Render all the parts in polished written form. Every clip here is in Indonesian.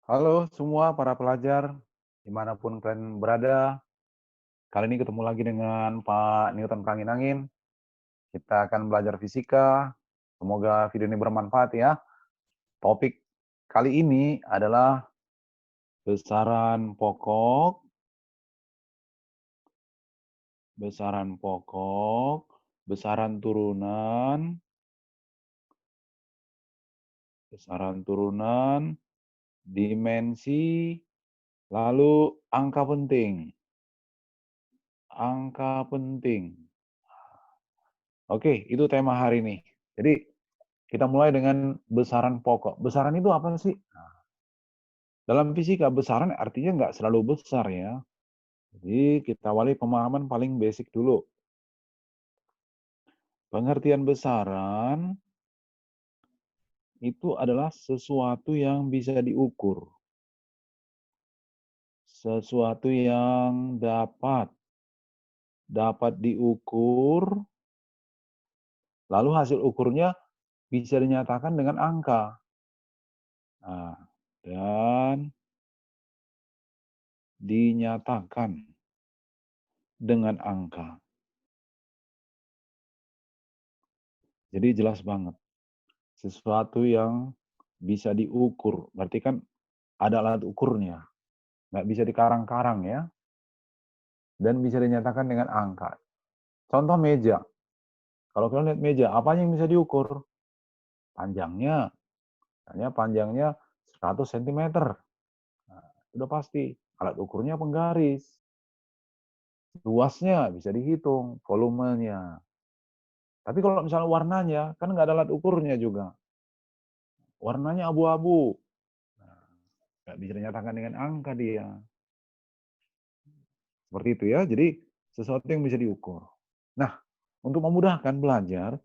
Halo semua para pelajar, dimanapun kalian berada. Kali ini ketemu lagi dengan Pak Newton Angin-Angin. Kita akan belajar fisika. Semoga video ini bermanfaat ya. Topik kali ini adalah besaran pokok, besaran turunan, dimensi, lalu angka penting. Angka penting. Oke, itu tema hari ini. Jadi, kita mulai dengan besaran pokok. Besaran itu apa sih? Dalam fisika, besaran artinya nggak selalu besar ya. Jadi, kita awali pemahaman paling basic dulu. Pengertian besaran itu adalah sesuatu yang bisa diukur. Sesuatu yang dapat diukur, lalu hasil ukurnya bisa dinyatakan dengan angka. Nah, dan dinyatakan dengan angka. Jadi jelas banget. Sesuatu yang bisa diukur, berarti kan ada alat ukurnya. Nggak bisa dikarang-karang ya. Dan bisa dinyatakan dengan angka. Contoh meja. Kalau kalian lihat meja, apa yang bisa diukur? Panjangnya. Misalnya panjangnya 100 cm. Nah, sudah pasti. Alat ukurnya penggaris. Luasnya bisa dihitung, volumenya. Tapi kalau misalnya warnanya, kan nggak ada alat ukurnya juga. Warnanya abu-abu. Nah, nggak bisa dinyatakan dengan angka dia. Seperti itu ya. Jadi sesuatu yang bisa diukur. Nah, untuk memudahkan belajar,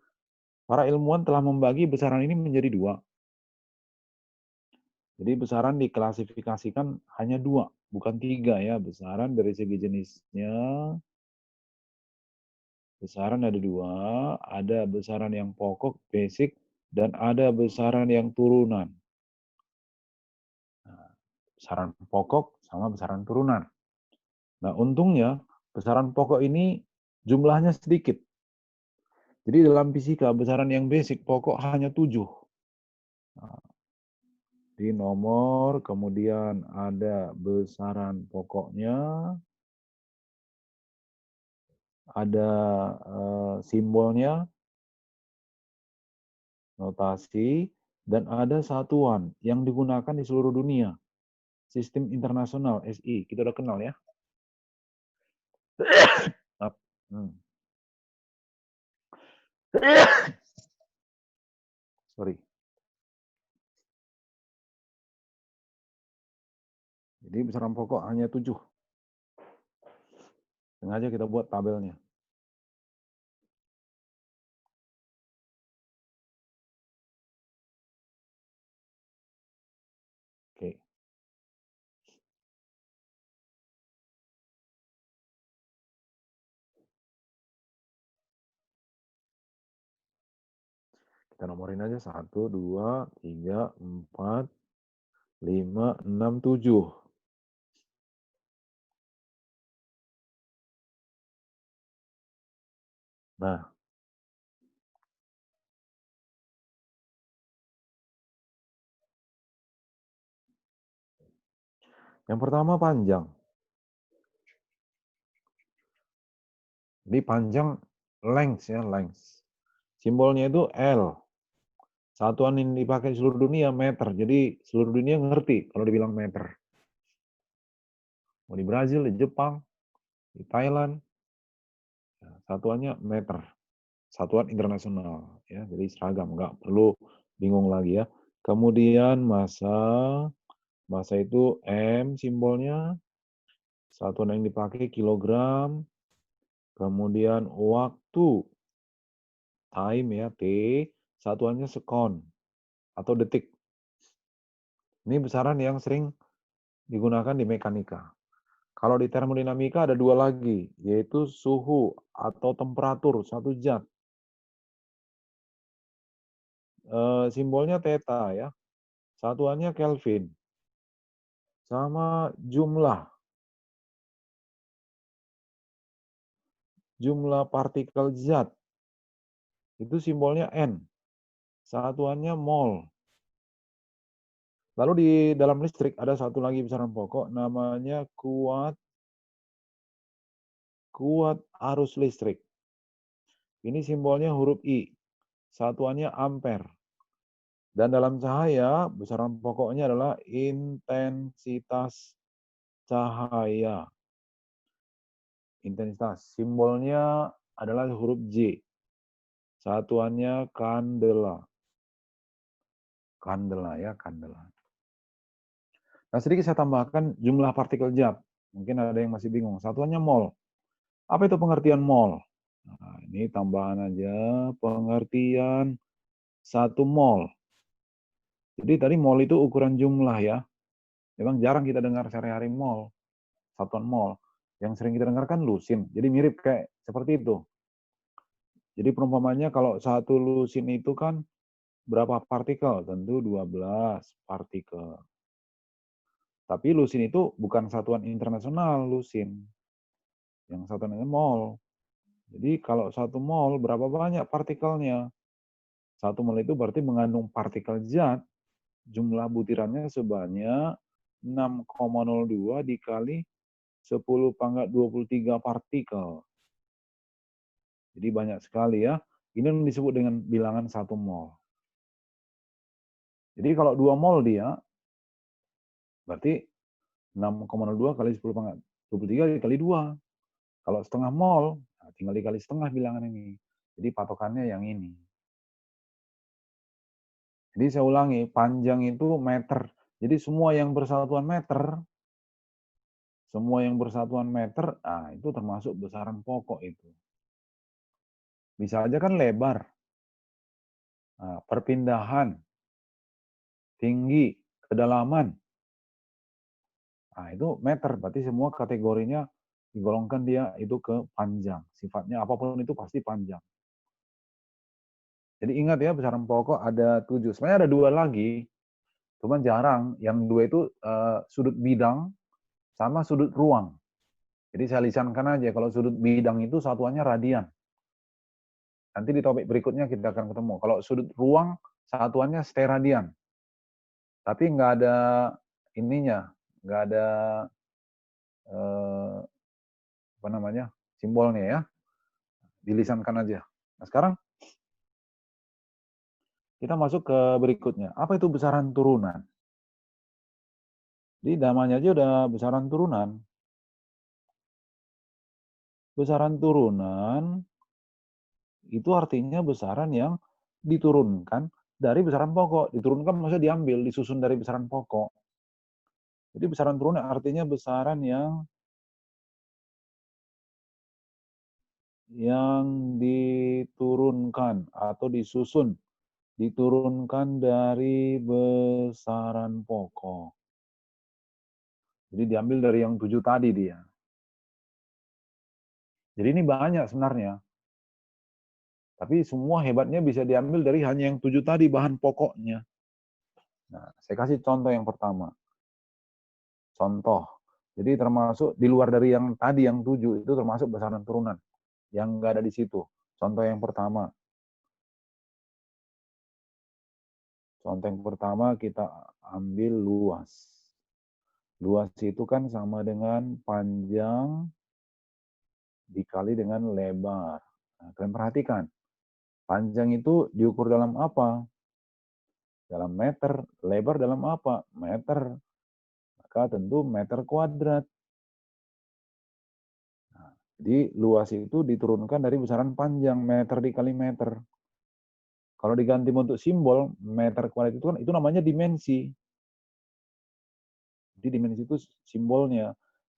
para ilmuwan telah membagi besaran ini menjadi dua. Jadi besaran diklasifikasikan hanya dua, bukan tiga ya. Besaran dari segi jenisnya, besaran ada dua. Ada besaran yang pokok, basic, dan ada besaran yang turunan. Nah, besaran pokok sama besaran turunan. Nah, untungnya besaran pokok ini jumlahnya sedikit. Jadi dalam fisika besaran yang basic pokok hanya 7. Nah, di nomor, kemudian ada besaran pokoknya, ada simbolnya, notasi, dan ada satuan yang digunakan di seluruh dunia. Sistem internasional, SI, kita udah kenal ya. Sorry. Jadi besaran pokok hanya 7. Sengaja kita buat tabelnya. Oke. Kita nomorin aja 1, 2, 3, 4, 5, 6, 7. Nah, yang pertama panjang. Jadi panjang length ya, length. Simbolnya itu L. Satuan yang dipakai di seluruh dunia meter. Jadi seluruh dunia ngerti kalau dibilang meter. Mau di Brazil, di Jepang, di Thailand, satuannya meter. Satuan internasional ya. Jadi seragam, nggak perlu bingung lagi ya. Kemudian massa itu M simbolnya. Satuan yang dipakai kilogram. Kemudian waktu, time ya, T, satuannya sekon atau detik. Ini besaran yang sering digunakan di mekanika. Kalau di termodinamika ada dua lagi, yaitu suhu atau temperatur satu zat. Simbolnya theta ya, satuannya Kelvin. sama jumlah. Jumlah partikel zat. Itu simbolnya N. Satuannya mol. Lalu di dalam listrik ada satu lagi besaran pokok namanya kuat arus listrik. Ini simbolnya huruf I. Satuannya ampere. Dan dalam cahaya besaran pokoknya adalah intensitas cahaya. Intensitas. Simbolnya adalah huruf J. Satuannya kandela. Kandela ya, kandela. Nah, sedikit saya tambahkan jumlah partikel zat. Mungkin ada yang masih bingung. Satuannya mol. Apa itu pengertian mol? Nah, ini tambahan aja pengertian 1 mol. Jadi tadi mol itu ukuran jumlah ya. Memang jarang kita dengar sehari-hari mol, satuan mol. Yang sering kita dengarkan lusin. Jadi mirip kayak seperti itu. Jadi perumpamannya kalau 1 lusin itu kan berapa partikel? Tentu 12 partikel. Tapi lusin itu bukan satuan internasional lusin. Yang satuan mol. Jadi kalau 1 mol berapa banyak partikelnya? 1 mol itu berarti mengandung partikel zat, jumlah butirannya sebanyak 6,02 dikali 10⁻23 partikel. Jadi banyak sekali ya. Ini yang disebut dengan bilangan 1 mol. Jadi kalau 2 mol dia, berarti 6,02 kali 10⁻23 dikali 2. Kalau setengah mol, tinggal dikali setengah bilangan ini. Jadi patokannya yang ini. Jadi saya ulangi, panjang itu meter. Jadi semua yang bersatuan meter, itu termasuk besaran pokok itu. Bisa aja kan lebar, perpindahan, tinggi, kedalaman. Nah, itu meter, berarti semua kategorinya digolongkan dia itu ke panjang. Sifatnya apapun itu pasti panjang. Jadi ingat ya, besaran pokok ada 7. Sebenarnya ada 2 lagi, cuman jarang. Yang 2 itu sudut bidang sama sudut ruang. Jadi saya lisankan aja, kalau sudut bidang itu satuannya radian. Nanti di topik berikutnya kita akan ketemu. Kalau sudut ruang, satuannya steradian. Tapi nggak ada ininya, nggak ada apa namanya simbolnya ya. Dilisankan aja. Nah sekarang kita masuk ke berikutnya. Apa itu besaran turunan? Jadi namanya aja udah besaran turunan. Besaran turunan itu artinya besaran yang diturunkan dari besaran pokok. Diturunkan maksudnya diambil, disusun dari besaran pokok. Jadi besaran turunan artinya besaran yang diturunkan atau disusun, diturunkan dari besaran pokok. Jadi diambil dari yang 7 tadi dia. Jadi ini banyak sebenarnya. Tapi semua hebatnya bisa diambil dari hanya yang 7 tadi, bahan pokoknya. Nah, saya kasih contoh yang pertama. Contoh. Jadi termasuk di luar dari yang tadi, yang 7, itu termasuk besaran turunan. Yang nggak ada di situ. Contoh yang pertama. Contoh yang pertama kita ambil luas. Luas itu kan sama dengan panjang dikali dengan lebar. Nah, kalian perhatikan. Panjang itu diukur dalam apa? Dalam meter. Lebar dalam apa? Meter. Maka tentu meter kuadrat. Nah, jadi luas itu diturunkan dari besaran panjang, meter dikali meter. Kalau diganti bentuk simbol, meter kuadrat itu kan itu namanya dimensi. Jadi dimensi itu simbolnya.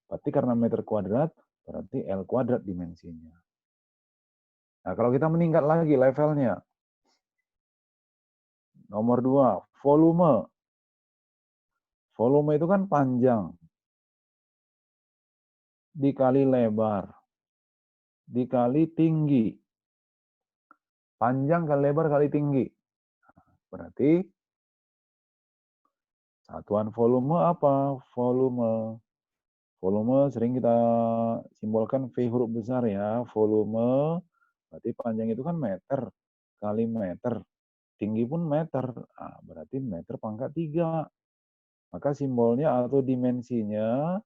Berarti karena meter kuadrat, berarti L kuadrat dimensinya. Nah, kalau kita meningkat lagi levelnya. Nomor 2, volume. Volume itu kan panjang dikali lebar dikali tinggi. Panjang kali lebar kali tinggi. Berarti Satuan volume apa? Volume. Volume sering kita simbolkan V huruf besar ya. Volume, berarti panjang itu kan meter kali meter. Tinggi pun meter. Nah, berarti meter pangkat 3. Maka simbolnya atau dimensinya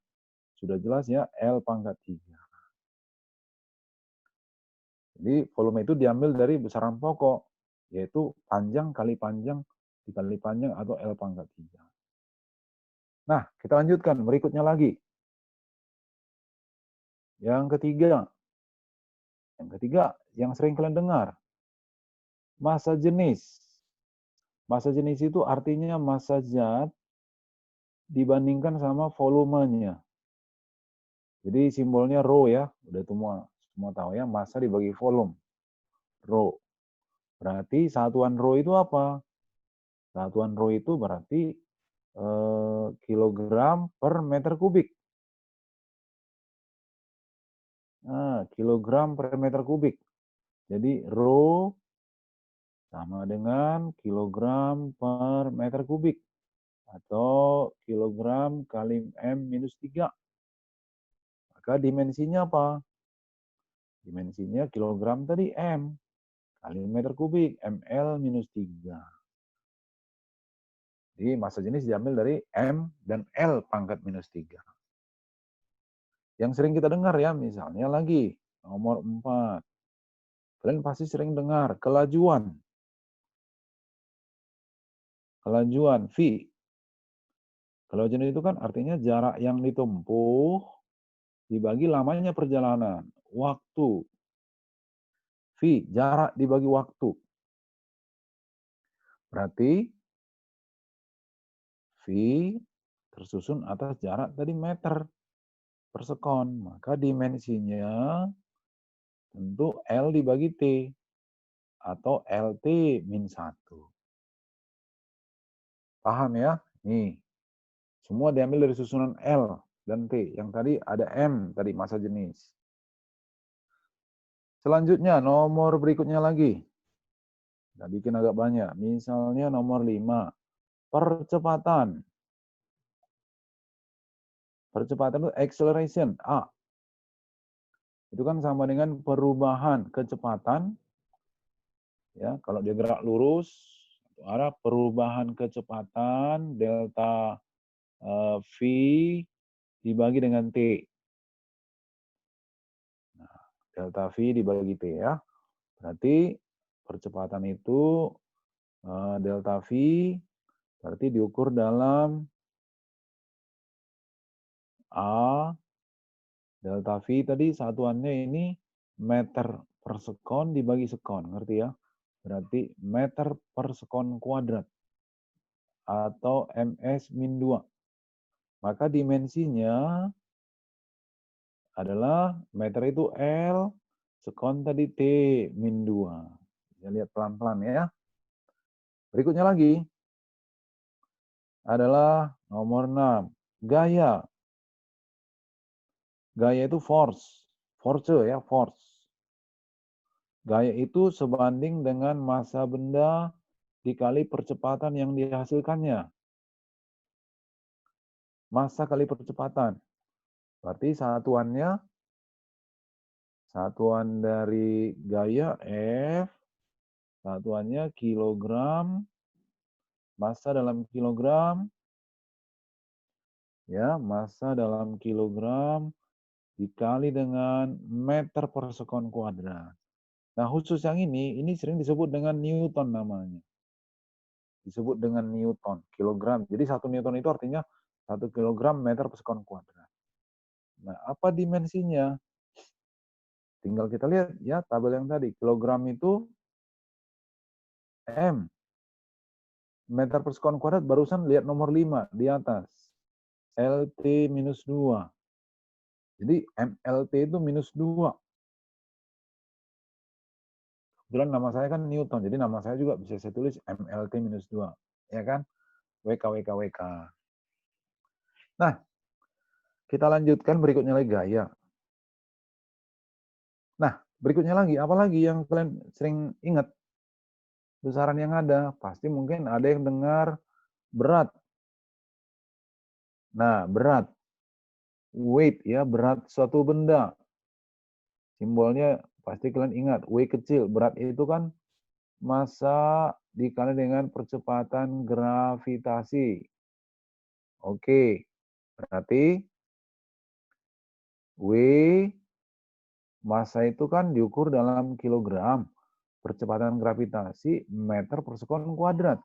sudah jelas ya, L pangkat 3. Jadi volume itu diambil dari besaran pokok, yaitu panjang kali panjang dikali panjang atau L pangkat 3. Nah, kita lanjutkan berikutnya lagi. Yang ketiga, yang sering kalian dengar, massa jenis. Massa jenis itu artinya massa zat dibandingkan sama volumenya. Jadi simbolnya rho ya, udah semua tahu ya, massa dibagi volume, rho. Berarti satuan rho itu apa? Satuan rho itu berarti kilogram per meter kubik. Nah, kilogram per meter kubik. Jadi rho sama dengan kilogram per meter kubik. Atau kilogram kali M minus 3. Maka dimensinya apa? Dimensinya kilogram tadi M kali meter kubik, ml minus 3. Jadi massa jenis diambil dari M dan L pangkat minus 3. Yang sering kita dengar ya, misalnya lagi, nomor 4. Kalian pasti sering dengar kelajuan. Kelajuan, V. Kelajuan itu kan artinya jarak yang ditempuh dibagi lamanya perjalanan. Waktu. V, jarak dibagi waktu. Berarti V tersusun atas jarak tadi meter per sekon. Maka dimensinya tentu L dibagi T. Atau LT min 1. Paham ya? Nih, semua diambil dari susunan L dan T. Yang tadi ada M, tadi massa jenis. Selanjutnya, nomor berikutnya lagi. Kita bikin agak banyak. Misalnya nomor 5. Percepatan. Percepatan itu acceleration, A. Itu kan sama dengan perubahan kecepatan. Ya, kalau dia gerak lurus, arah perubahan kecepatan delta V dibagi dengan T. Nah, delta V dibagi T ya. Berarti percepatan itu delta V berarti diukur dalam A. Delta V tadi satuannya ini meter per sekon dibagi sekon, ngerti ya? Berarti meter per sekon kuadrat atau ms min 2. Maka dimensinya adalah meter itu L, sekon tadi T min 2. Kita lihat pelan-pelan ya. Berikutnya lagi adalah nomor 6. Gaya. Gaya itu force. Force ya, force. Gaya itu sebanding dengan massa benda dikali percepatan yang dihasilkannya. Massa kali percepatan. Berarti satuan dari gaya F, satuannya kilogram, massa dalam kilogram, ya, massa dalam kilogram dikali dengan meter per sekon kuadrat. Nah, khusus yang ini sering disebut dengan Newton namanya. Disebut dengan Newton, kilogram. Jadi 1 Newton itu artinya 1 kilogram meter per sekon kuadrat. Nah, apa dimensinya? Tinggal kita lihat ya tabel yang tadi. Kilogram itu M. Meter per sekon kuadrat barusan lihat nomor 5 di atas. LT minus 2. Jadi MLT itu minus 2. Kebetulan nama saya kan Newton, jadi nama saya juga bisa saya tulis MLT minus 2. Ya kan? WK. Nah, kita lanjutkan berikutnya lagi gaya. Nah, berikutnya lagi, apalagi yang kalian sering ingat? Besaran yang ada, pasti mungkin ada yang dengar berat. Nah, berat. Weight ya, berat suatu benda. Simbolnya pasti kalian ingat, W kecil. Berat itu kan massa dikali dengan percepatan gravitasi. Oke, berarti W massa itu kan diukur dalam kilogram. Percepatan gravitasi meter per sekon kuadrat.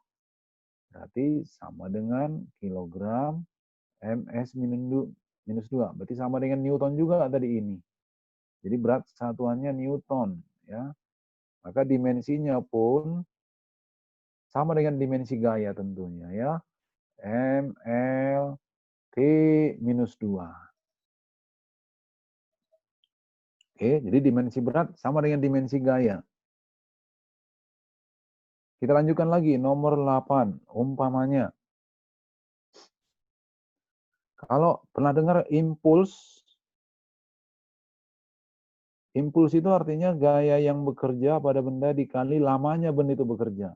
Berarti sama dengan kilogram ms minus 2. Berarti sama dengan Newton juga tadi ini. Jadi berat satuannya Newton. Ya. Maka dimensinya pun sama dengan dimensi gaya tentunya. Ya. ml T minus 2. Oke, jadi dimensi berat sama dengan dimensi gaya. Kita lanjutkan lagi, nomor 8. Umpamanya, kalau pernah dengar impuls, impuls itu artinya gaya yang bekerja pada benda dikali lamanya benda itu bekerja.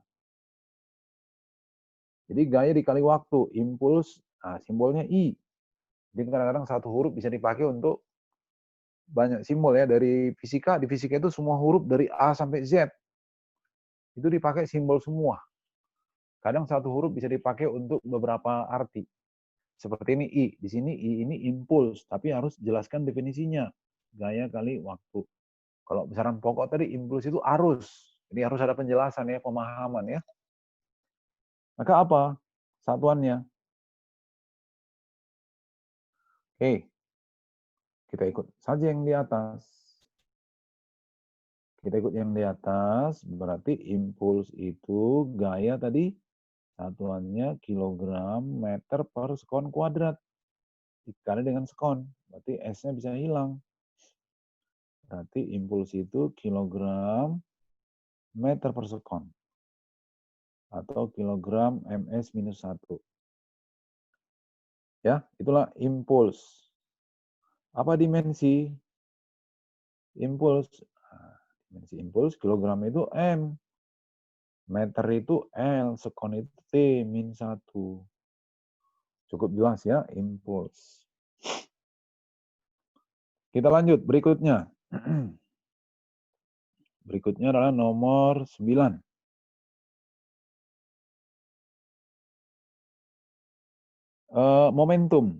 Jadi gaya dikali waktu, impuls, nah simbolnya I. Jadi kadang-kadang satu huruf bisa dipakai untuk banyak simbol ya. Dari fisika, di fisika itu semua huruf dari A sampai Z. Itu dipakai simbol semua. Kadang satu huruf bisa dipakai untuk beberapa arti. Seperti ini I. Di sini I ini impuls, tapi harus jelaskan definisinya. Gaya kali waktu. Kalau besaran pokok tadi impuls itu arus. Jadi harus ada penjelasan ya, pemahaman ya. Maka apa satuannya? Oke, kita ikut saja yang di atas. Kita ikut yang di atas, berarti impuls itu gaya tadi satuannya kilogram meter per sekon kuadrat. Dikali dengan sekon, berarti S-nya bisa hilang. Berarti impuls itu kilogram meter per sekon. Atau kilogram ms minus 1. Ya, itulah impuls. Apa dimensi impuls? Dimensi impuls, kilogram itu M. Meter itu L, sekon itu T min 1. Cukup jelas ya, impuls. Kita lanjut, berikutnya. Berikutnya adalah nomor 9. Momentum.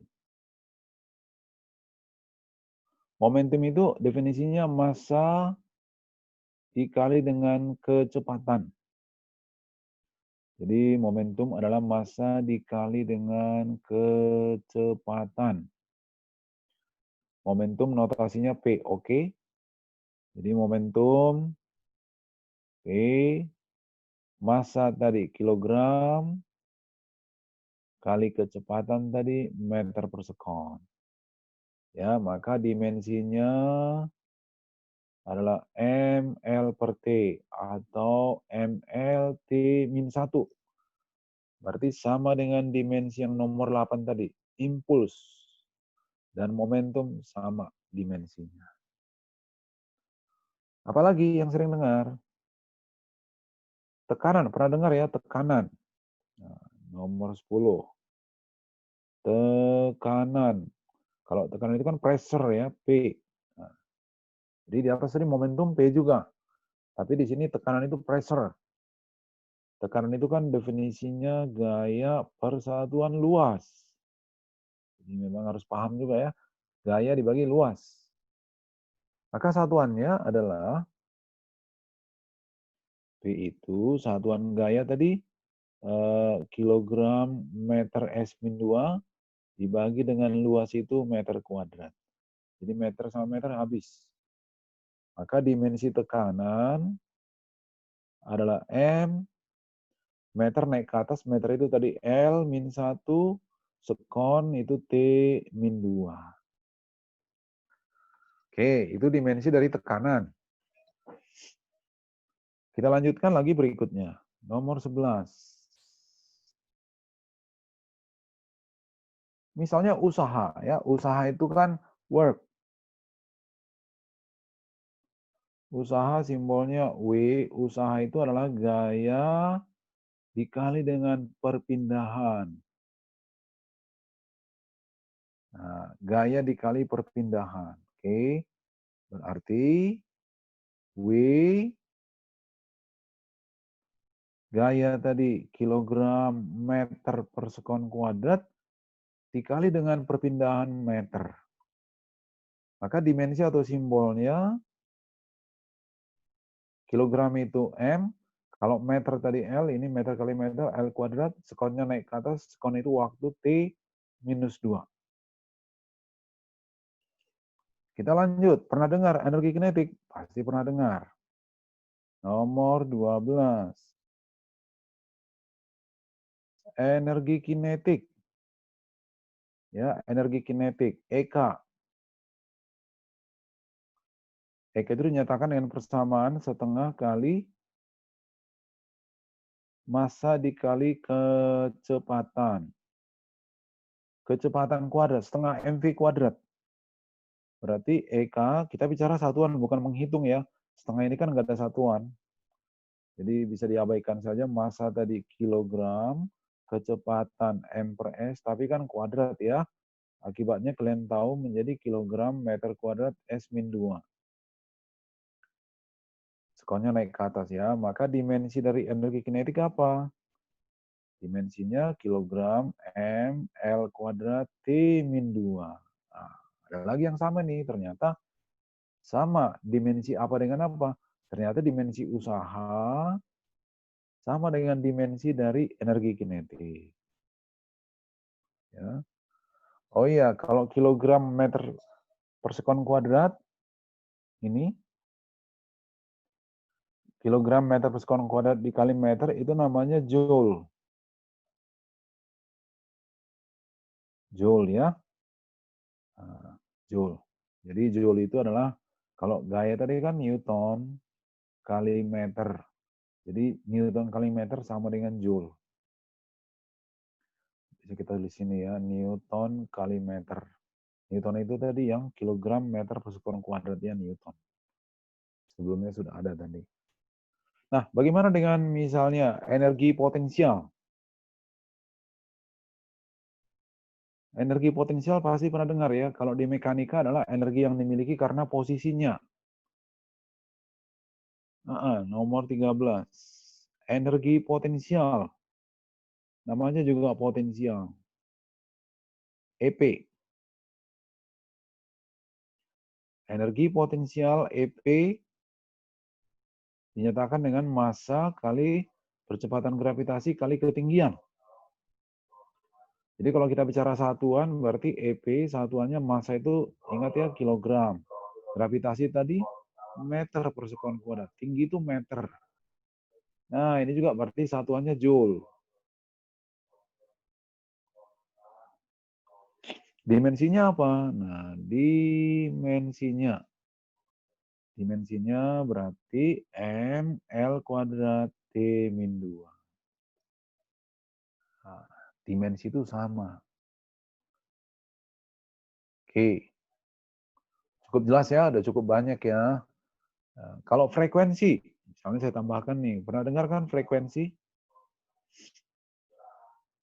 Momentum itu definisinya massa dikali dengan kecepatan. Jadi momentum adalah massa dikali dengan kecepatan. Momentum notasinya P, oke. Jadi momentum P, massa tadi kilogram, kali kecepatan tadi meter per sekon. Ya, maka dimensinya adalah ml per T atau ml T min 1. Berarti sama dengan dimensi yang nomor 8 tadi, impuls dan momentum sama dimensinya. Apalagi yang sering dengar? Tekanan, pernah dengar ya tekanan. Nah, nomor 10. Tekanan. Kalau tekanan itu kan pressure ya, P. Nah, jadi di atas tadi momentum P juga. Tapi di sini tekanan itu pressure. Tekanan itu kan definisinya gaya persatuan luas. Jadi memang harus paham juga ya. Gaya dibagi luas. Maka satuannya adalah P itu satuan gaya tadi kilogram meter S min 2 dibagi dengan luas itu meter kuadrat. Jadi meter sama meter habis. Maka dimensi tekanan adalah M, meter naik ke atas, meter itu tadi L min 1, sekon itu T min 2. Oke, itu dimensi dari tekanan. Kita lanjutkan lagi berikutnya. Nomor 11. Misalnya usaha ya, usaha itu kan work. Usaha simbolnya W, usaha itu adalah gaya dikali dengan perpindahan. Nah, gaya dikali perpindahan. Oke. Berarti W gaya tadi kilogram meter per sekon kuadrat dikali dengan perpindahan meter. Maka dimensi atau simbolnya kilogram itu M, kalau meter tadi L, ini meter kali meter, L kuadrat, sekonnya naik ke atas, sekon itu waktu T minus 2. Kita lanjut, pernah dengar energi kinetik? Pasti pernah dengar. Nomor 12. Energi kinetik. Ya, energi kinetik, EK. EK itu dinyatakan dengan persamaan setengah kali massa dikali kecepatan. Kecepatan kuadrat, setengah mv kuadrat. Berarti EK, kita bicara satuan, bukan menghitung ya. Setengah ini kan nggak ada satuan. Jadi bisa diabaikan saja massa tadi kilogram, kecepatan M per S, tapi kan kuadrat ya. Akibatnya kalian tahu menjadi kilogram meter kuadrat S-2. Sekonnya naik ke atas ya. Maka dimensi dari energi kinetik apa? Dimensinya kilogram M L kuadrat T-2. Nah, ada lagi yang sama nih, ternyata sama. Dimensi apa dengan apa? Ternyata dimensi usaha sama dengan dimensi dari energi kinetik. Ya. Oh iya, kalau kilogram meter per sekon kuadrat, ini kilogram meter per sekon kuadrat dikali meter itu namanya joule. Joule ya. Nah, joule. Jadi joule itu adalah, kalau gaya tadi kan Newton kali meter. Jadi Newton kali meter sama dengan joule. Bisa kita tulis sini ya, Newton kali meter. Newton itu tadi yang kilogram meter per sekon kuadrat ya, Newton. Sebelumnya sudah ada tadi. Nah, bagaimana dengan misalnya energi potensial? Energi potensial pasti pernah dengar ya, kalau di mekanika adalah energi yang dimiliki karena posisinya. Nomor 13. Energi potensial. Namanya juga potensial. EP. Energi potensial EP dinyatakan dengan massa kali percepatan gravitasi kali ketinggian. Jadi kalau kita bicara satuan, berarti EP satuannya massa itu, ingat ya, kilogram. Gravitasi tadi meter per sekon kuadrat. Tinggi itu meter. Nah, ini juga berarti satuannya joule. Dimensinya apa? Nah, dimensinya berarti M L kuadrat T-2. Nah, dimensi itu sama. Oke. Cukup jelas ya, udah cukup banyak ya. Nah, kalau frekuensi, misalnya saya tambahkan nih, pernah dengar kan frekuensi?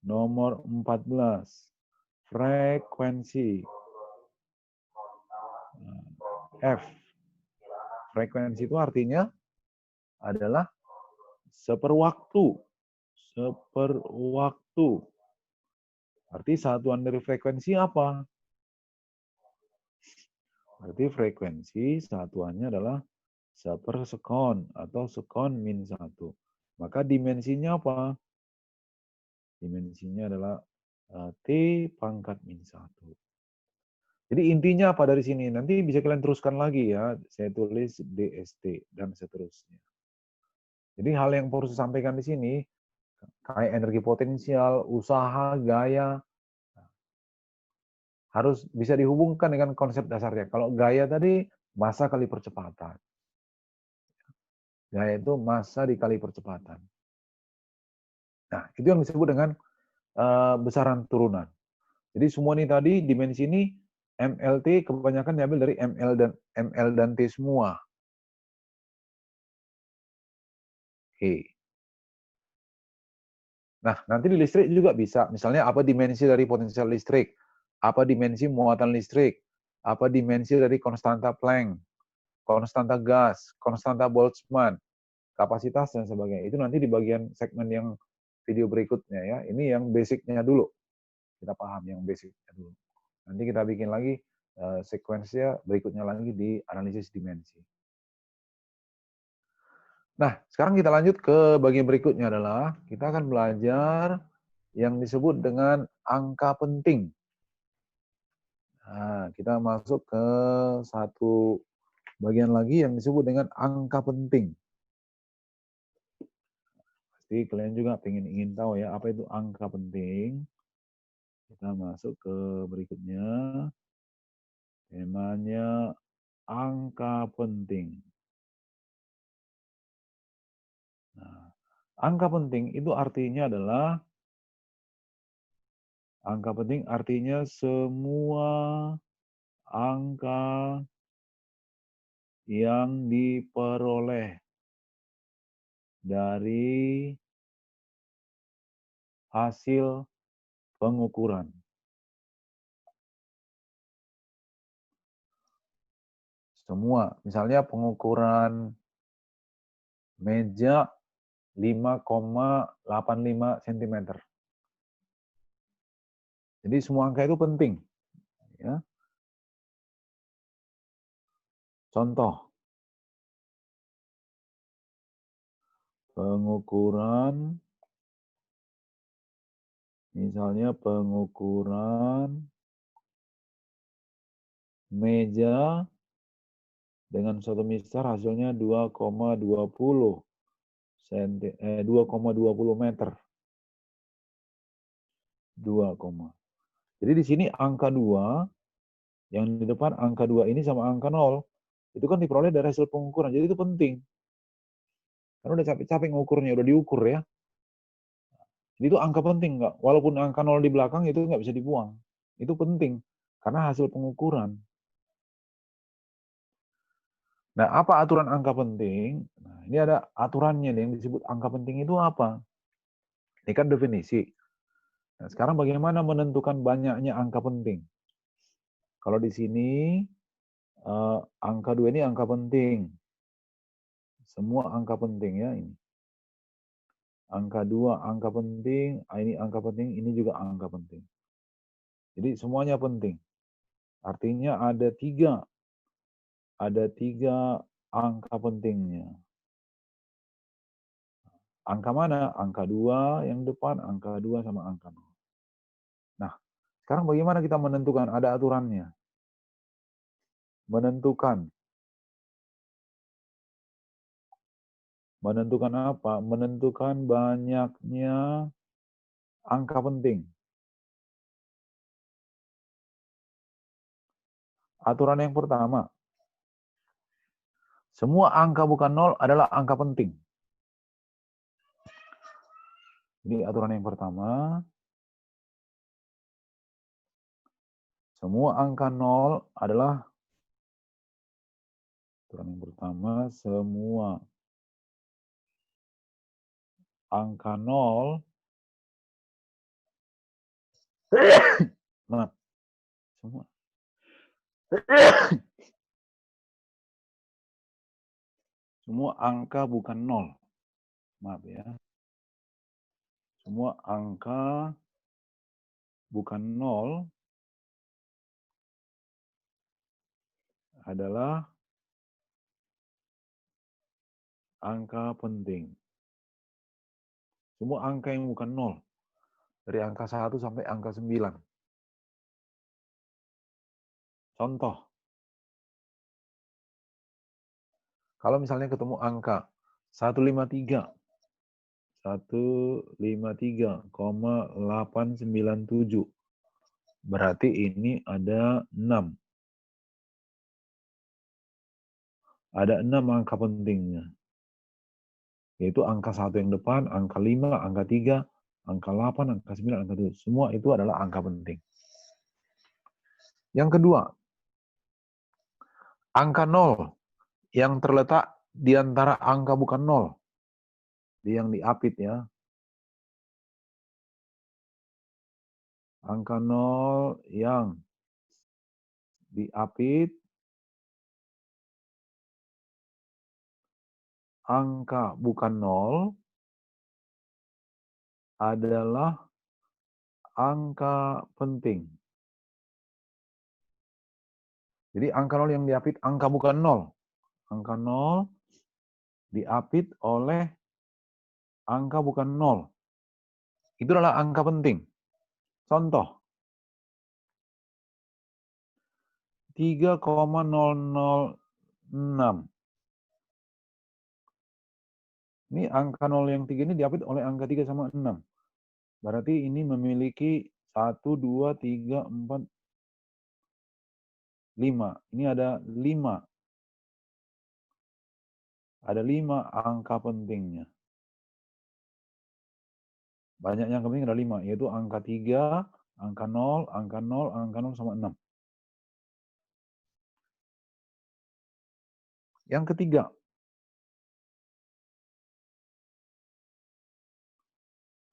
Nomor 14. Frekuensi. F. Frekuensi itu artinya adalah seperwaktu. Seperwaktu. Arti satuan dari frekuensi apa? Berarti frekuensi satuannya adalah sepersekon atau sekon min 1. Maka dimensinya apa? Dimensinya adalah T pangkat min 1. Jadi intinya apa dari sini? Nanti bisa kalian teruskan lagi ya. Saya tulis DST dan seterusnya. Jadi hal yang perlu saya sampaikan di sini, kayak energi potensial, usaha, gaya, harus bisa dihubungkan dengan konsep dasarnya. Kalau gaya tadi, massa kali percepatan. Gaya itu massa dikali percepatan. Nah, itu yang disebut dengan besaran turunan. Jadi semua ini tadi, dimensi ini, MLT kebanyakan diambil dari ML dan T semua. Oke. Nah, nanti di listrik juga bisa. Misalnya apa dimensi dari potensial listrik? apa dimensi muatan listrik, apa dimensi dari konstanta Planck, konstanta gas, konstanta Boltzmann, kapasitas dan sebagainya. Itu nanti di bagian segmen yang video berikutnya ya. Ini yang basicnya dulu. Kita paham yang basicnya dulu. Nanti kita bikin lagi sekuensinya berikutnya lagi di analisis dimensi. Nah, sekarang kita lanjut ke bagian berikutnya adalah kita akan belajar yang disebut dengan angka penting. Nah, kita masuk ke satu bagian lagi yang disebut dengan angka penting. Pasti kalian juga ingin tahu ya, apa itu angka penting. Kita masuk ke berikutnya. Temanya angka penting. Nah, angka penting itu artinya adalah angka penting artinya semua angka yang diperoleh dari hasil pengukuran. Semua, misalnya pengukuran meja 5,85 cm. Jadi semua angka itu penting. Ya. Contoh, pengukuran, misalnya pengukuran meja dengan 1 mistar hasilnya 2,20 meter. 2, jadi di sini angka 2, yang di depan angka 2 ini sama angka 0, itu kan diperoleh dari hasil pengukuran. Jadi itu penting. Karena udah capek-capek ngukurnya, udah diukur ya. Jadi itu angka penting, nggak? Walaupun angka 0 di belakang itu nggak bisa dibuang. Itu penting, karena hasil pengukuran. Nah, apa aturan angka penting? Nah, ini ada aturannya nih, yang disebut angka penting itu apa? Ini kan definisi. Nah, sekarang bagaimana menentukan banyaknya angka penting? Kalau di sini, angka 2 ini angka penting. Semua angka penting ya ini. Angka 2 angka penting, ini angka penting, ini juga angka penting. Jadi semuanya penting. Artinya ada 3 angka pentingnya. Angka mana? Angka 2 yang depan, angka 2 sama angka 0. Nah, sekarang bagaimana kita menentukan? Ada aturannya. Menentukan apa? Menentukan banyaknya angka penting. Aturan yang pertama, semua angka bukan 0 adalah angka penting. Ini aturan yang pertama. Semua angka 0 adalah aturan yang pertama, semua angka 0 maaf, semua angka bukan 0. Maaf ya. Semua angka bukan 0 adalah angka penting. Semua angka yang bukan 0. Dari angka 1 sampai angka 9. Contoh. Kalau misalnya ketemu angka 153,897. Berarti ini ada 6. Ada 6 angka pentingnya. Yaitu angka 1 yang depan, angka 5, angka 3, angka 8, angka 9, angka 7. Semua itu adalah angka penting. Yang kedua, angka 0 yang terletak di antara angka bukan 0. Yang diapit ya. Angka 0 yang diapit, angka bukan 0 adalah angka penting. Jadi angka 0 yang diapit, angka bukan 0. Angka 0 diapit oleh angka bukan 0. Itu adalah angka penting. Contoh, 3,006. Ini angka 0 yang 3 ini diapit oleh angka 3 sama 6. Berarti ini memiliki 1, 2, 3, 4, 5. Ini ada 5. Ada 5 angka pentingnya. Banyak yang penting ada 5, yaitu angka 3, angka 0, angka 0, angka 0 sama 6. Yang ketiga,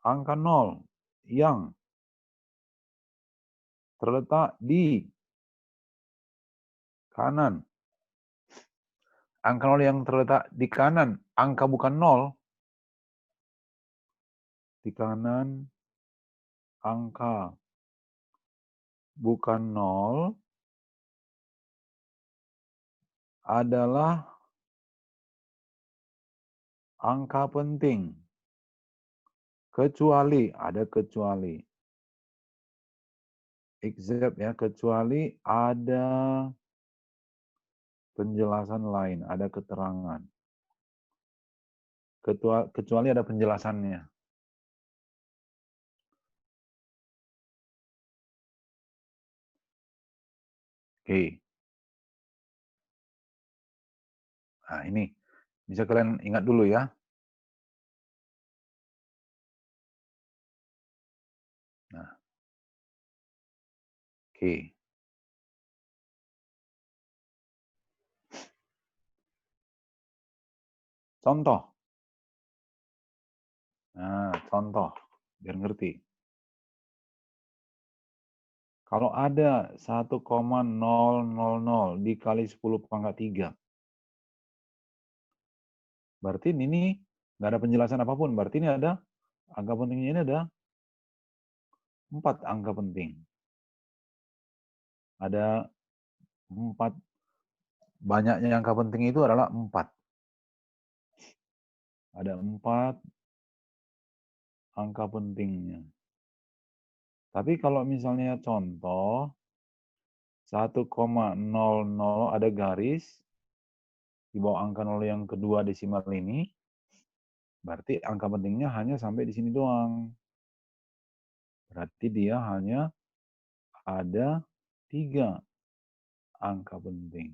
angka 0 yang terletak di kanan. Angka 0 yang terletak di kanan, angka bukan 0. Di kanan angka bukan 0 adalah angka penting. Kecuali, ada kecuali. Except ya, kecuali ada penjelasan lain, ada keterangan. Kecuali ada penjelasannya. Oke. Nah, ini bisa kalian ingat dulu ya. Nah. Oke. Contoh. Nah, contoh. Biar ngerti. Kalau ada 1,000 dikali 10 pangkat 3. Berarti ini nggak ada penjelasan apapun. Berarti ini ada, angka pentingnya ini ada 4 angka penting. Ada 4, banyaknya angka penting itu adalah 4. Ada 4 angka pentingnya. Tapi kalau misalnya contoh, 1,00 ada garis, di bawah angka 0 yang kedua desimal ini, berarti angka pentingnya hanya sampai di sini doang. Berarti dia hanya ada 3 angka penting.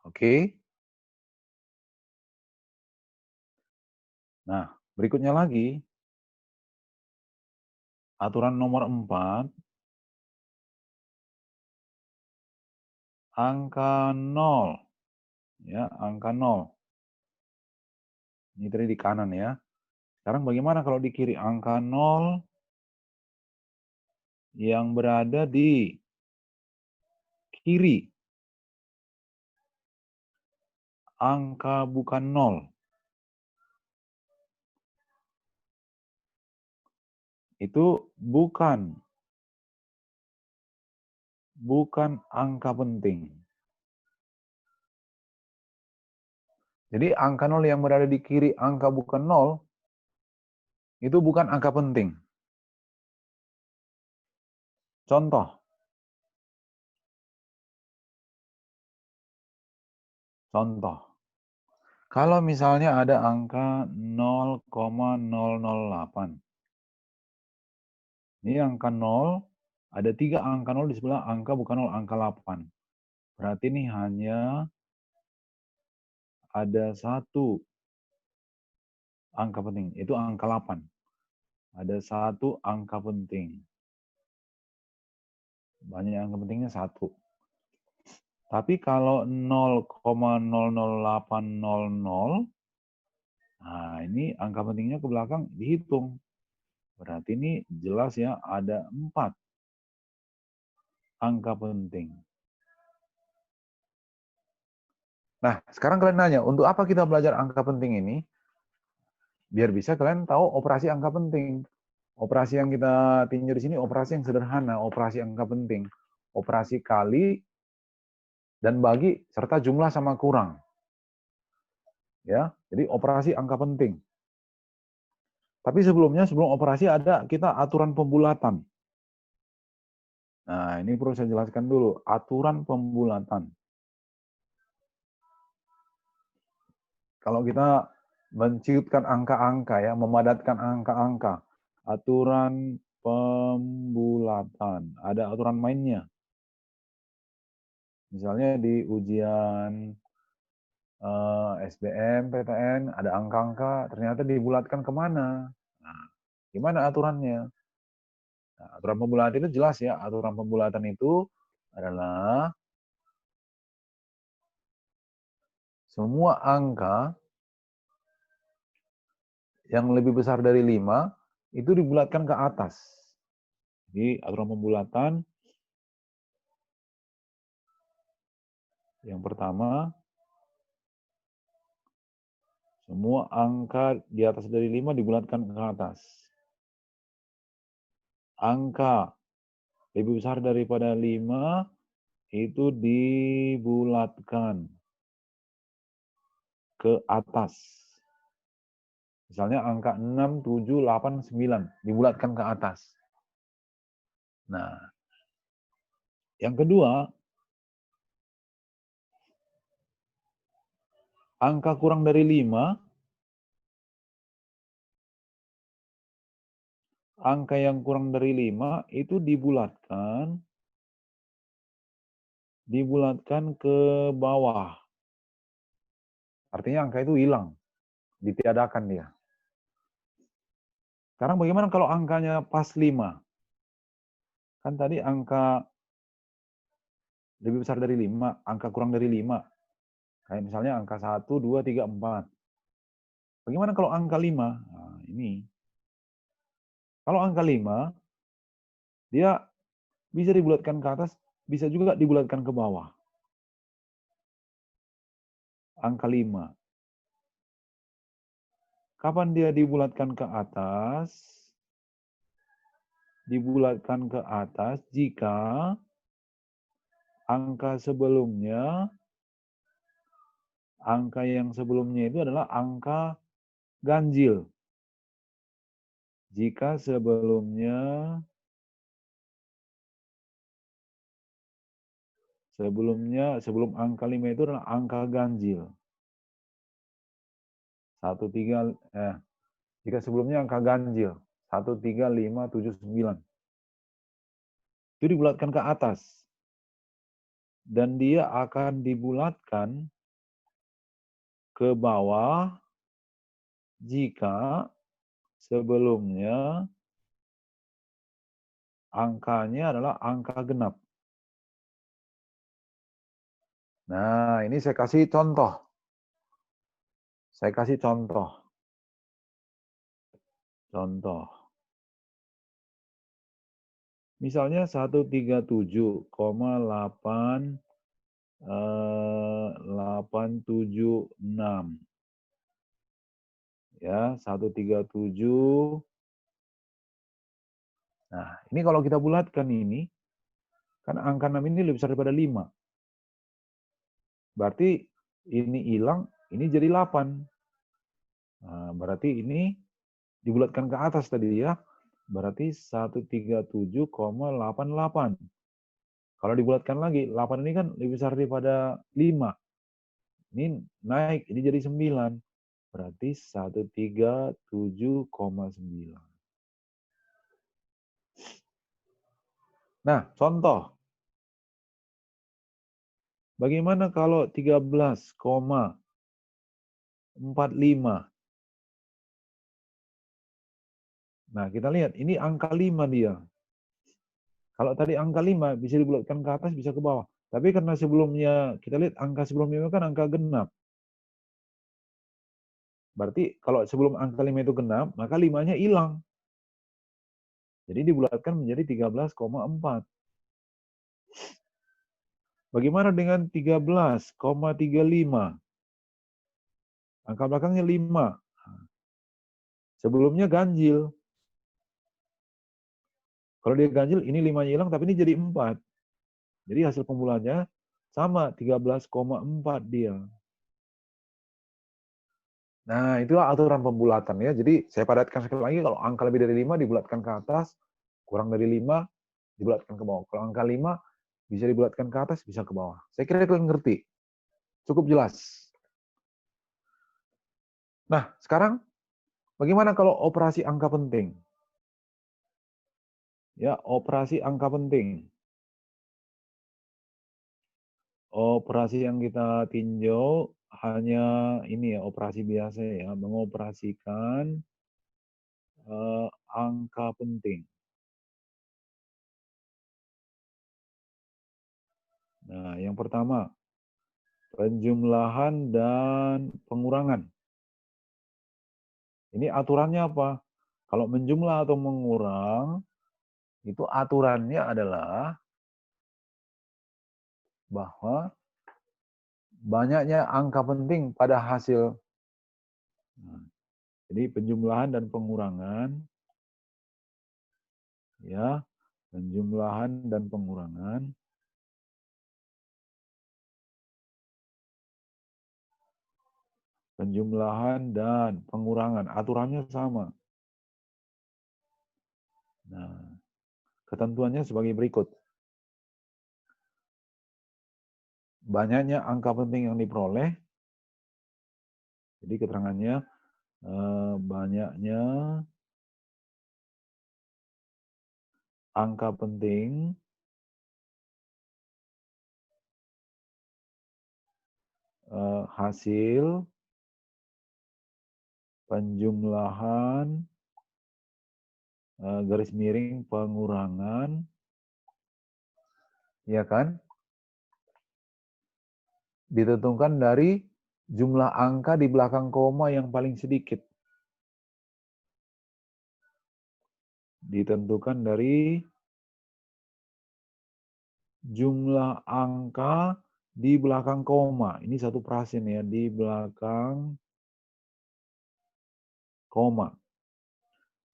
Oke. Nah, berikutnya lagi, aturan nomor 4, angka 0. Ya, angka 0. Ini tadi di kanan ya. Sekarang bagaimana kalau di kiri? Angka 0 yang berada di kiri. Angka bukan 0. Itu bukan angka penting. Jadi angka 0 yang berada di kiri angka bukan 0, itu bukan angka penting. Contoh. Kalau misalnya ada angka 0,008. Ini angka 0, ada 3 angka 0 di sebelah angka bukan 0, angka 8. Berarti ini hanya ada 1 angka penting, itu angka 8. Ada 1 angka penting. Banyak angka pentingnya 1. Tapi kalau 0,00800, nah ini angka pentingnya ke belakang dihitung. Berarti ini jelas ya ada 4 angka penting. Nah, sekarang kalian nanya, untuk apa kita belajar angka penting ini? Biar bisa kalian tahu operasi angka penting. Operasi yang kita tinjau di sini operasi yang sederhana, operasi angka penting. Operasi kali dan bagi serta jumlah sama kurang. Ya, jadi operasi angka penting. Tapi sebelumnya, sebelum operasi ada kita aturan pembulatan. Nah, ini perlu saya jelaskan dulu, aturan pembulatan. Kalau kita menciutkan angka-angka ya, memadatkan angka-angka, aturan pembulatan, ada aturan mainnya. Misalnya di ujian SBM, PTN, ada angka-angka, ternyata dibulatkan kemana? Nah, gimana aturannya? Nah, aturan pembulatan itu jelas ya, aturan pembulatan itu adalah semua angka yang lebih besar dari 5 itu dibulatkan ke atas. Jadi aturan pembulatan yang pertama, semua angka di atas dari 5 dibulatkan ke atas. Angka lebih besar daripada 5 itu dibulatkan ke atas. Misalnya angka 6, 7, 8, 9 dibulatkan ke atas. Nah, yang kedua, angka kurang dari 5, angka yang kurang dari 5 itu dibulatkan ke bawah. Artinya angka itu hilang, ditiadakan dia. Sekarang bagaimana kalau angkanya pas 5? Kan tadi angka lebih besar dari 5, angka kurang dari 5. Kayak misalnya angka 1, 2, 3, 4. Bagaimana kalau angka 5? Nah, ini. Kalau angka 5, dia bisa dibulatkan ke atas, bisa juga dibulatkan ke bawah. Angka 5. Kapan dia dibulatkan ke atas? Dibulatkan ke atas jika angka yang sebelumnya itu adalah angka ganjil. Jika sebelum angka 5 itu adalah angka ganjil. Jika sebelumnya angka ganjil 1, 3, 5, 7, 9. Itu dibulatkan ke atas. Dan dia akan dibulatkan ke bawah jika sebelumnya angkanya adalah angka genap. Nah, ini saya kasih contoh. Contoh. Misalnya 137,876. Ya, 137. Nah, ini kalau kita bulatkan ini, kan angka 6 ini lebih besar daripada 5. Berarti ini hilang, ini jadi 8. Nah, berarti ini dibulatkan ke atas tadi ya. Berarti 137,88. Kalau dibulatkan lagi, 8 ini kan lebih besar daripada 5. Ini naik, ini jadi 9. Berarti 137,9. Nah, contoh. Bagaimana kalau 13,45? Nah, kita lihat, ini angka 5 dia. Kalau tadi angka 5 bisa dibulatkan ke atas, bisa ke bawah. Tapi karena sebelumnya, kita lihat angka sebelumnya kan angka genap. Berarti kalau sebelum angka 5 itu genap, maka 5-nya hilang. Jadi dibulatkan menjadi 13,4. Bagaimana dengan 13,35? Angka belakangnya 5. Sebelumnya ganjil. Kalau dia ganjil, ini 5 hilang, tapi ini jadi 4. Jadi hasil pembulatannya sama, 13,4 dia. Nah, itulah aturan pembulatan ya. Jadi saya padatkan sekali lagi, kalau angka lebih dari 5 dibulatkan ke atas, kurang dari 5 dibulatkan ke bawah. Kalau angka 5 bisa dibulatkan ke atas, bisa ke bawah. Saya kira kalian ngerti. Cukup jelas. Nah, sekarang bagaimana kalau operasi angka penting? Ya, operasi angka penting. Operasi yang kita tinjau hanya ini ya, operasi biasa ya, mengoperasikan angka penting. Nah, yang pertama, penjumlahan dan pengurangan. Ini aturannya apa? Kalau menjumlah atau mengurang, itu aturannya adalah bahwa banyaknya angka penting pada hasil. Nah, jadi penjumlahan dan pengurangan, ya, penjumlahan dan pengurangan. Penjumlahan dan pengurangan, aturannya sama. Nah, ketentuannya sebagai berikut. Banyaknya angka penting yang diperoleh, jadi keterangannya banyaknya angka penting hasil penjumlahan garis miring pengurangan, ya kan? Ditentukan dari jumlah angka di belakang koma yang paling sedikit. Ditentukan dari jumlah angka di belakang koma. Ini satu prasen ya, di belakang koma.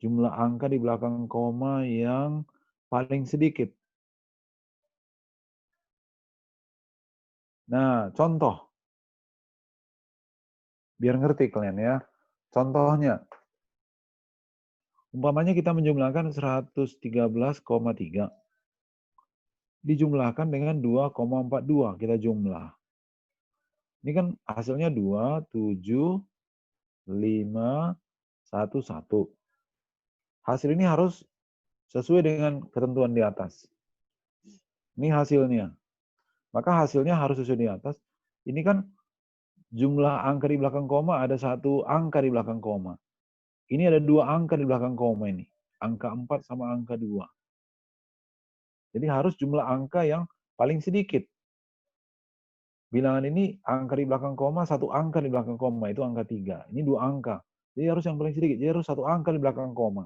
Jumlah angka di belakang koma yang paling sedikit. Nah, contoh. Biar ngerti kalian ya. Contohnya, umpamanya kita menjumlahkan 113,3. Dijumlahkan dengan 2,42. Kita jumlah. Ini kan hasilnya 2, 7, 5, 1, 1. Hasil ini harus sesuai dengan ketentuan di atas. Ini hasilnya. Maka hasilnya harus sesuai di atas. Ini kan jumlah angka di belakang koma, ada satu angka di belakang koma. Ini ada dua angka di belakang koma ini. Angka 4 sama angka 2. Jadi harus jumlah angka yang paling sedikit. Bilangan ini angka di belakang koma, satu angka di belakang koma, itu angka 3. Ini dua angka. Jadi harus yang paling sedikit. Jadi harus satu angka di belakang koma.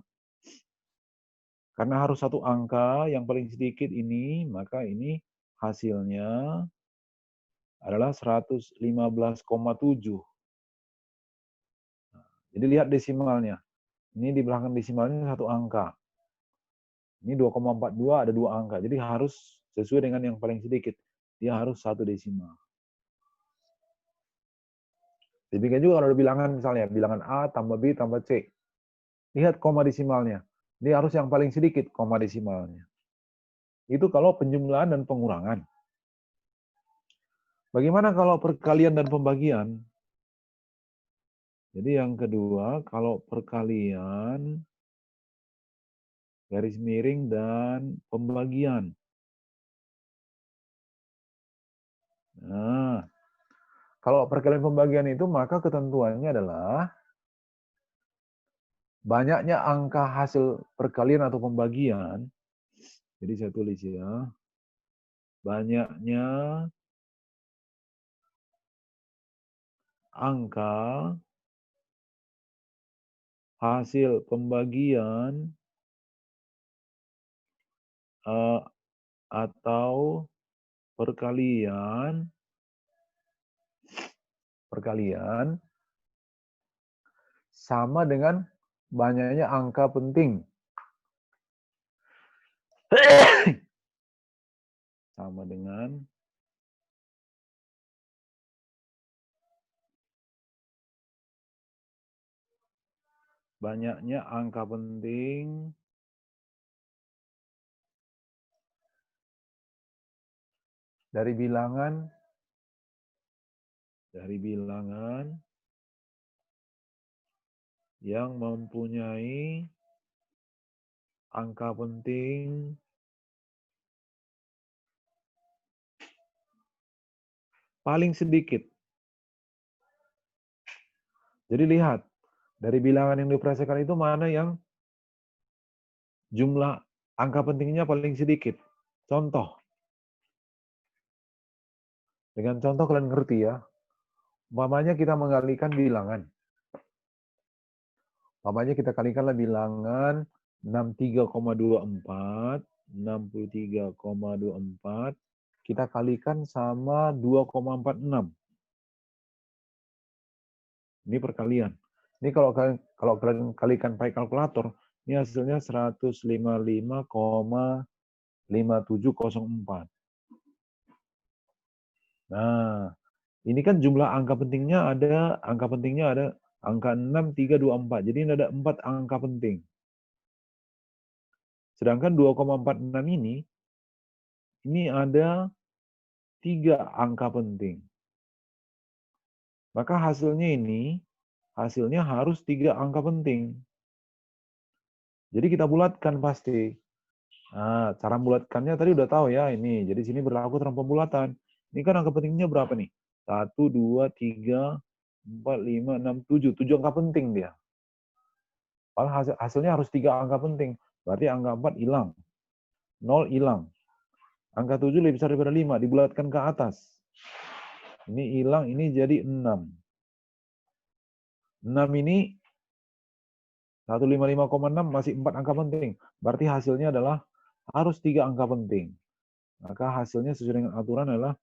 Karena harus satu angka yang paling sedikit ini, maka ini hasilnya adalah 115,7. Jadi lihat desimalnya. Ini di belakang desimalnya satu angka. Ini 2,42 ada dua angka. Jadi harus sesuai dengan yang paling sedikit. Dia harus satu desimal. Demikian juga kalau ada bilangan misalnya, bilangan A tambah B tambah C. Lihat koma desimalnya. Dia harus yang paling sedikit koma desimalnya. Itu kalau penjumlahan dan pengurangan. Bagaimana kalau perkalian dan pembagian? Jadi yang kedua, kalau perkalian, garis miring, dan pembagian. Nah, kalau perkalian pembagian itu, maka ketentuannya adalah banyaknya angka hasil perkalian atau pembagian. Jadi saya tulis ya, banyaknya angka hasil pembagian atau perkalian sama dengan banyaknya angka penting. Sama dengan banyaknya angka penting dari bilangan yang mempunyai angka penting paling sedikit. Jadi lihat, dari bilangan yang dioperasikan itu mana yang jumlah angka pentingnya paling sedikit. Contoh. Dengan contoh kalian ngerti ya. Umpamanya kita menggalikan bilangan. Umpamanya kita kalikanlah bilangan 63,24, 63,24, kita kalikan sama 2,46. Ini perkalian. Ini kalau kalian kalikan pakai kalkulator, ini hasilnya 155,5704. Nah, ini kan jumlah angka pentingnya ada angka 6, 3, 2, 4. Jadi ini ada 4 angka penting. Sedangkan 2,46 ini ada 3 angka penting. Maka hasilnya harus 3 angka penting. Jadi kita bulatkan pasti. Nah, cara bulatkannya tadi udah tahu ya ini. Jadi sini berlaku terang pembulatan. Ini kan angka pentingnya berapa nih? 1, 2, 3, 4, 5, 6, 7. 7 angka penting dia. Padahal hasilnya harus 3 angka penting. Berarti angka 4 hilang. 0 hilang. Angka 7 lebih besar daripada 5. Dibulatkan ke atas. Ini hilang, ini jadi 6. 6 ini 155,6 masih 4 angka penting. Berarti hasilnya adalah harus 3 angka penting. Maka hasilnya sesuai dengan aturan adalah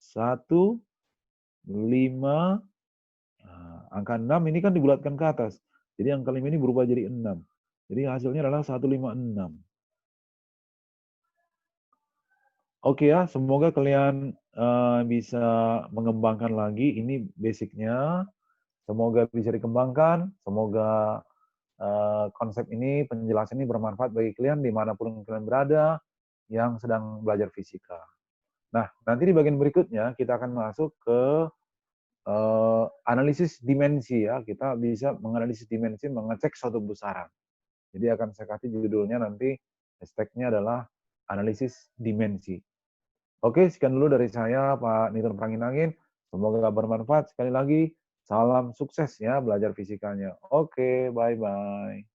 1, 5, angka 6 ini kan dibulatkan ke atas. Jadi angka 5 ini berubah jadi 6. Jadi hasilnya adalah 156. Oke ya, semoga kalian bisa mengembangkan lagi. Ini basicnya. Semoga bisa dikembangkan. Semoga konsep ini, penjelasan ini bermanfaat bagi kalian dimanapun kalian berada yang sedang belajar fisika. Nah, nanti di bagian berikutnya kita akan masuk ke analisis dimensi ya. Kita bisa menganalisis dimensi, mengecek suatu besaran. Jadi akan saya kasih judulnya nanti, hashtag-nya adalah analisis dimensi. Oke, sekian dulu dari saya, Pak Nitun Pranginangin. Semoga bermanfaat. Sekali lagi, salam sukses ya belajar fisikanya. Oke, bye-bye.